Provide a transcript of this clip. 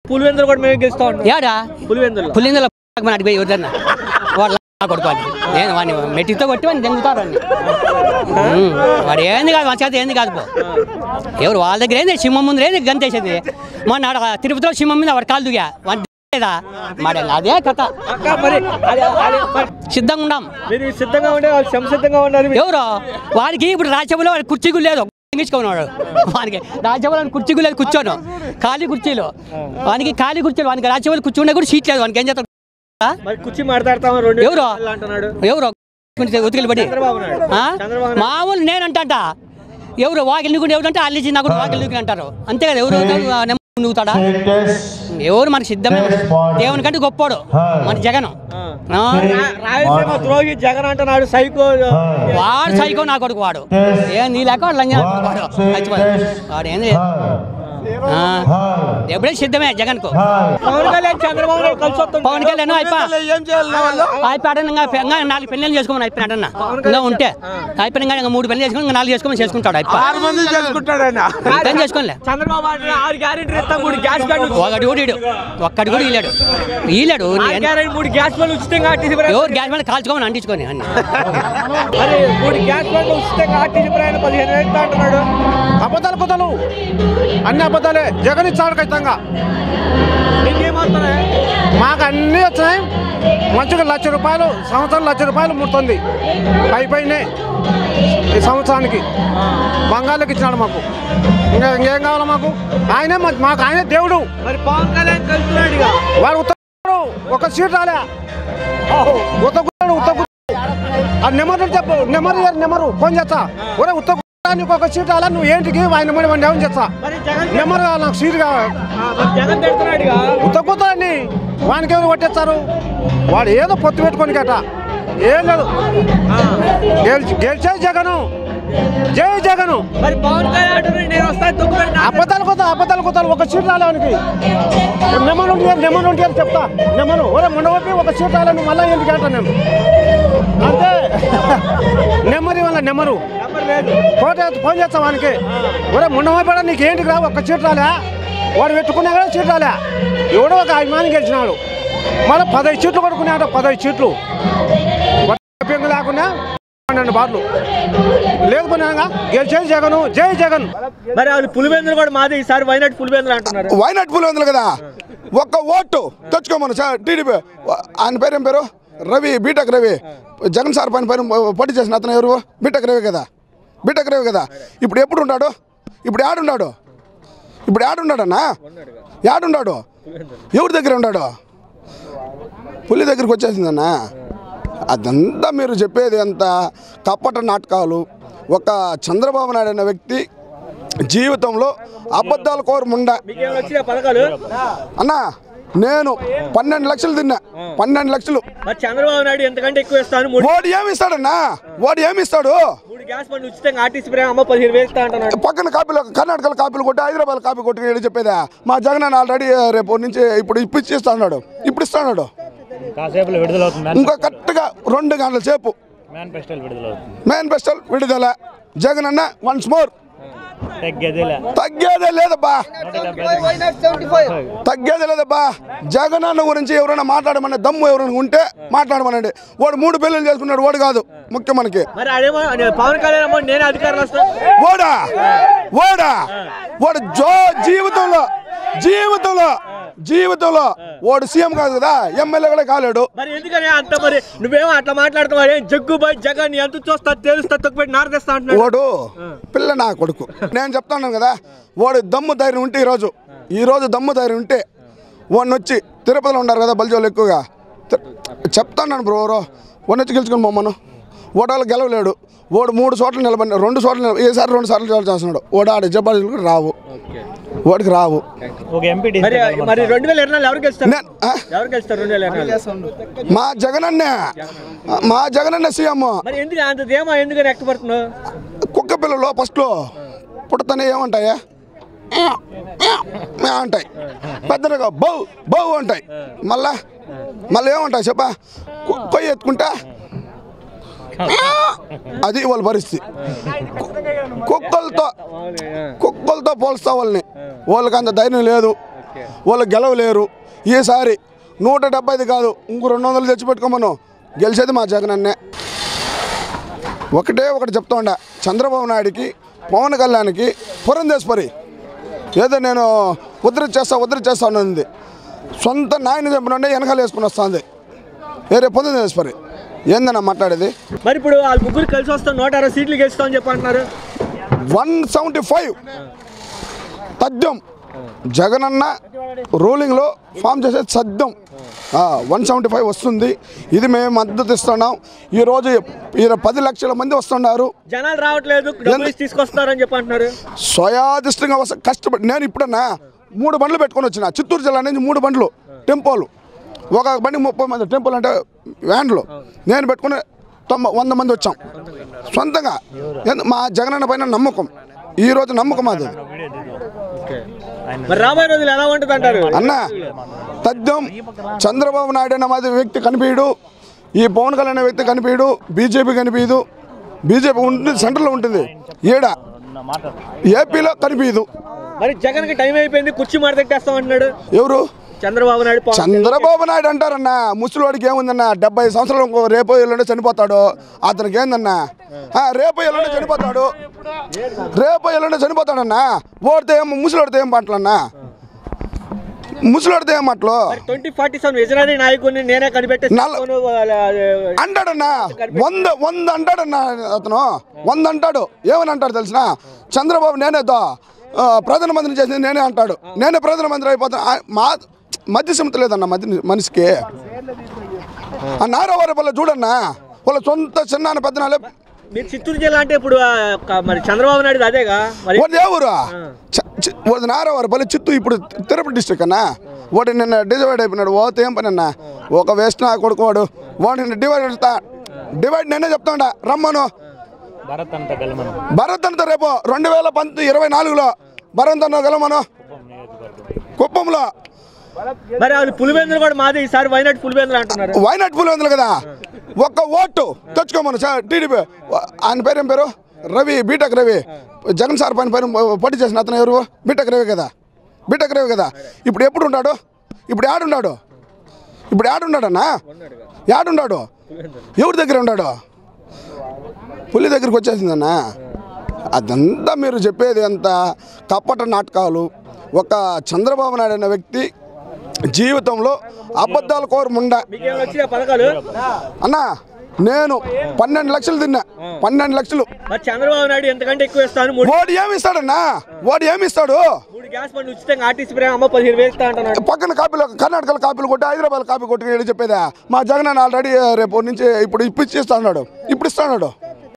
పులివెందులు కూడా మేము గెలుస్తా ఉంటాం. ఏడా పులివెందులు అడిపోయి ఎవరన్నా వాళ్ళ కొడుకోండి నేను వాడిని మెట్టితో కొట్టి వాడిని దెంగుతారు అని వాడు ఏంది కాదు మన చేత ఏంది కాదు ఎవరు వాళ్ళ దగ్గర ఏంది సింహం ముందు ఏంది గంతేసేది మొన్న తిరుపతిలో సింహం మీద వాడు కాలు దిగా వాడి లేదా మరి అదే కథ. సిద్ధంగా ఉన్నాం సిద్ధంగా ఉండే వాళ్ళు సంసిద్ధంగా ఉన్నారు. ఎవరు వాడికి ఇప్పుడు రాజ్యసభలో వాడి కుర్చీకు లేదు ఎంగించుకున్నాడు వానికి రాజ్యసభలో కుర్చీకు లేదు కూర్చోను ఖాళీ కుర్చీలు వానికి ఖాళీ కుర్చీలు వానికి రాజ్యసభలో కూర్చుండే కూడా సీట్ లేదు వానికి ఏం చేస్తాడు కుర్చీ మాట్లాడతాం ఎవరు ఎవరు ఉతికిలు పడి మామూలు నేనంట ఎవరు వాకిలు నువ్వు ఎవరంటే అల్లిచి నాకు వాకిలు నువ్వు అంటారు అంతే కదా ఎవరు నువ్వుతాడా ఎవరు మనకి సిద్ధమే దేవుని కంటే గొప్పోడు మన జగన్ ద్రోహి జగన్ అంటున్నాడు సైకో వాడు సైకో నా కొడుకు వాడు ఏ నీ లేక వాడు లంజా వాడు ఏంది ఎప్పుడే సిద్ధమే జగన్ కు పవన్ కళ్యాణ్ అయిపోయాడు 4 పెళ్ళిళ్ళు చేసుకోమని అయిపోయినాడన్నా ఇంకా ఉంటే అయిపోయినా ఇంకా 3 పెళ్ళి చేసుకుని 4 చేసుకోమని చేసుకుంటాడు అయిపోయి చేసుకోలే ఒకటి కూడా ఈలాడు ఎవరు గ్యాస్ బండ్ కాల్చుకోమని అంటించుకొని అన్ని అబద్ధాలు అన్ని అబద్ధాలే జగన్ ఇచ్చాడు ఖచ్చితంగా మాకు అన్నీ వచ్చినాయి మంచిగా ₹1,00,000 సంవత్సరం ₹1,00,000 ముడుతుంది పైనే ఈ సంవత్సరానికి బంగాళకి ఇచ్చినాడు మాకు ఇంకేం కావాలి మాకు ఆయనే మాకు ఆయనే దేవుడు వాడు ఉత్తరాడు ఒక సీట్ రాలే ఉత్తగుడు నెమరు చెప్పు నెమరు ఫోన్ చేస్తా ఒరే ఉత్తగు నీకు ఒక సీట్ రాలా నువ్వు ఏంటికి ఆయన మళ్ళీ వాడిని ఏమని చేస్తా నెంబర్ కావాలి నాకు సీట్ కావాలి ఉత్తగుతాడని వానికి ఎవరు కొట్టేస్తారు వాడు ఏదో పొత్తు పెట్టుకొని గట ఏం లేదు గెలిచే జగను జై జగను అబద్ధాలు కొత్తాలు ఒక సీట్ రాలే వానికి నెమరు ఉంటే చెప్తా నెమరు ఒరే ముండవప్పి ఒక సీట్ రాలే నువ్వు మళ్ళీ ఎందుకు అంటా నేను అంతే నెమ్మరి వల్ల నెమ్మరు ఫోన్ చేస్తా వానికి ఒరే ముండవైపడా నీకు ఏంటికి రా ఒక్క సీట్ రాలే వాడు పెట్టుకున్నా కూడా సీట్ రాలే ఎవడో ఒక అభిమాని గెలిచినాడు మళ్ళీ 15 సీట్లు కొడుకున్నాడు 15 సీట్లు లేకుండా 12 బార్లు లేదు పోయినా గెలిచేది జగన్ జై జగన్. మరి అది పులివెందులు కూడా మాది ఈసారి వైనాడు పులివెందులు అంటున్నారు. వైనాడు పులివెందులు కదా ఒక్క ఓటు తెచ్చుకోమను సార్ టీడీపీ ఆయన పేరు ఏం పేరు రవి బీటెక్ రవి జగన్ సార్ పైన పోటీ చేసిన అతను ఎవరు బీటెక్ రవి కదా ఇప్పుడు ఎప్పుడు ఉన్నాడు ఇప్పుడు ఏడున్నాడన్నా ఏడున్నాడు ఎవరి దగ్గర ఉన్నాడు పులి దగ్గరికి వచ్చేసిందన్నా అదంతా మీరు చెప్పేది అంత కప్పట నాటకాలు. ఒక చంద్రబాబు నాయుడు అనే వ్యక్తి జీవితంలో అబద్ధాలు కోరముండ అన్నా నేను 12 లక్షలు తిన్నా 12 లక్షలు చంద్రబాబు నాయుడు ఎంతకంటే ఎక్కువ ఇస్తాను వాడు ఏమిస్తాడన్నా వాడు ఏమిస్తాడు పక్కన కాపీలు కర్ణాటకలో కాపీలు కొట్టి హైదరాబాద్ కాపీ కొట్టి చెప్పేదా మా జగన్ ఆల్రెడీ రేపు నుంచి ఇప్పుడు ఇప్పిస్తా ఉన్నాడు ఇప్పుడు ఇస్తాడు ఇంకా కరెక్ట్గా 2 గంటల సేపు మేనిఫెస్టోల్ విడుదల జగన్ అన్న వన్స్ మోర్ తగ్గేదే లేదబ్బా జగన్ అన్న గురించి ఎవరైనా మాట్లాడమనే దమ్ము ఎవరైనా ఉంటే మాట్లాడమనండి. వాడు 3 పెళ్ళిళ్ళు చేసుకున్నాడు వాడు కాదు ముఖ్యం మనకి వాడు జీవితంలో వాడు సీఎం కాదు కదా ఎమ్మెల్యే కూడా కాలేడు. నువ్వేమో అట్లా మాట్లాడుతున్నావు జగ్గుబాయ్ జగన్ ఎంత చూస్తా తెలుస్తా వాడు పిల్ల నా కొడుకు నేను చెప్తాను కదా వాడు దమ్ము ధైర్యం ఉంటే ఈరోజు దమ్ము ధైర్యం ఉంటే వాడిని వచ్చి తిరుపతిలో ఉన్నారు కదా బలిజోళ్ళు ఎక్కువగా చెప్తాను బ్రో వాడిని వచ్చి గెలుచుకుని మమ్మను ఓడాలు గెలవలేడు వాడు 3 చోట్ల నిలబడి 2 చోట్ల ఏసారి 2 సార్లు చేస్తున్నాడు వాడు ఆడ జబ్బాలు రావు వాడికి రావు. మా జగనన్న సీఎం కుక్క పిల్లలు ఫస్ట్లో పుట్టతనే ఏమంటాయా అంటాయి పెద్దగా బౌ అంటాయి మళ్ళీ ఏమంటాయి చెప్ప కొయ్యి ఎత్తుకుంటా అది వాళ్ళ పరిస్థితి. కుక్కలతో పోల్స్తా వాళ్ళని వాళ్ళకి అంత ధైర్యం లేదు వాళ్ళు గెలవలేరు. ఈసారి 175 కాదు, ఇంకో 200 తెచ్చిపెట్టుకోమను, గెలిచేది మా జగన్ అన్నే. ఒకటి చెప్తా ఉండ, చంద్రబాబు నాయుడికి పవన్ కళ్యాణ్కి పురంధేశ్వరి ఏదో నేను ఉద్ధరించేస్తా ఉన్నది, సొంత నాయన చంపినంటే వెనకాల వేసుకుని వస్తుంది వేరే పురంధేశ్వరి. ఏందన్నా మాట్లాడేది? మరి ఇప్పుడు వాళ్ళు ముగ్గురు కలిసి వస్తాం 160 సీట్లు గెలుస్తామని చెప్పి అంటున్నారు. 175 తథ్యం. జగనన్న రూలింగ్లో ఫామ్ చేసే సద్యం 175 వస్తుంది. ఇది మేము మద్దతు ఇస్తున్నాం. ఈరోజు 10 లక్షల మంది వస్తున్నారు. జనాలు రావట్లేదు, తీసుకొస్తారని చెప్పి అంటున్నారు. స్వయాదిష్టంగా కష్టపడి నేను ఇప్పుడన్నా 3 బండ్లు పెట్టుకొని వచ్చిన. చిత్తూరు జిల్లా నుంచి 3 బండ్లు టెంపోలు, ఒక బండి 30 మంది టెంపోలు అంటే వ్యాన్లు నేను పెట్టుకుని 100 మంది వచ్చాం సొంతంగా. మా జగనన్న పైన నమ్మకం, ఈరోజు నమ్మకం అది. రాబోయే రోజులు ఎలా ఉంటుంది అంటారు అన్న? తథ్యం. చంద్రబాబు నాయుడు అన్న మాది వ్యక్తి కనిపించడు, ఈ పవన్ కళ్యాణ్ అనే వ్యక్తి కనిపించడు, బీజేపీ కనిపించదు. బీజేపీ ఉంటుంది, సెంట్రల్లో ఉంటుంది, ఈడ ఏపీలో కనిపించదు. మరి జగన్ కి టైం అయిపోయింది, కుర్చీ మాడతెట్టేస్తాం అంటున్నాడు. ఎవరు? చంద్రబాబు నాయుడు అంటారన్నా. ముసలివాడికి ఏముందన్నా, 70 సంవత్సరాలు ఇంకో రేపో ఎల్లుండే చనిపోతాడు. అతనికి ఏందన్నా, రేపో ఎల్లుండే చనిపోతాడన్నా. ఓడితే ఏం ముసలివాడితే ఏం మాటలన్నా, ముసలివాడితే ఏం మాటలు? 2047 ఎజరాని నాయకుడిని నేనే కనిపెట్టి అంటాడన్నా. 100 అంటాడన్నా అతను. 100 అంటాడు. ఏమని అంటాడు తెలిసిన? చంద్రబాబు నేనే ప్రధానమంత్రిని చేసింది నేనే అంటాడు. నేనే ప్రధానమంత్రి అయిపోతాను. మధ్య సీమత లేదన్న మనిషికి. ఆ నారావారి పల్లె చూడన్నా, వాళ్ళ సొంత చిన్న పెద్దనాలే. మీరు చిత్తూరు జిల్లా అంటే ఇప్పుడు మరి చంద్రబాబు నాయుడు అదేగా ఏ ఊరు? నారావారి పల్లె చిత్తూరు, ఇప్పుడు తిరుపతి డిస్ట్రిక్ట్ అన్నా. వాడు నిన్న డివైడ్ అయిపోయినాడు. ఓతే ఏం పని అన్నా, ఒక వేస్ట్ నా కొడుకువాడు వాడు నిన్న డివైడ్ నేనే చెప్తాడా రమ్మను. భరత్ అంతా రేపు 2024లో భరత్ అన్న గెలమను కుప్పంలో. మరి వాళ్ళు పులివెందులు కూడా మాది, ఈసారి వైనాడు పులివెందులు అంటున్నారు. వైనాడు పులివెందులు కదా, ఒక్క ఓటు తెచ్చుకోమను. టీడీపీ ఆయన పేరు ఏం పేరు? రవి, బీటెక్ రవి. జగన్ సార్ పైన పోటీ చేసిన అతను ఎవరు? బీటెక్ రవి కదా. ఇప్పుడు ఎప్పుడు ఉంటాడు? ఇప్పుడు యాడున్నాడన్నా? యాడున్నాడు? ఎవరి దగ్గర ఉన్నాడు? పులి దగ్గరికి వచ్చేసిందన్నా. అదంతా మీరు చెప్పేది అంత కప్పట నాటకాలు. ఒక చంద్రబాబు నాయుడు అనే వ్యక్తి జీవితంలో అబద్ధాలు కోరముండ అన్నా. నేను 12 లక్షలు తిన్నా, 12 లక్షలు. చంద్రబాబు నాయుడు ఎంతకంటే ఎక్కువ ఇస్తాను. వాడు ఏమిస్తాడన్నా? వాడు ఏమిస్తాడు? 3 గ్యాస్ బండ్లు ఉచితంగా ఆర్టీసీ అమ్మ 15,000 ఇస్తా అంటున్నాడు. పక్కన కాపీలో కర్ణాటకలో కాపీలు కొట్టి హైదరాబాద్ కాపీ కొట్టి చెప్పేదా? మా జగన్ ఆల్రెడీ రేపు నుంచి ఇప్పుడు ఇప్పిస్తాడు.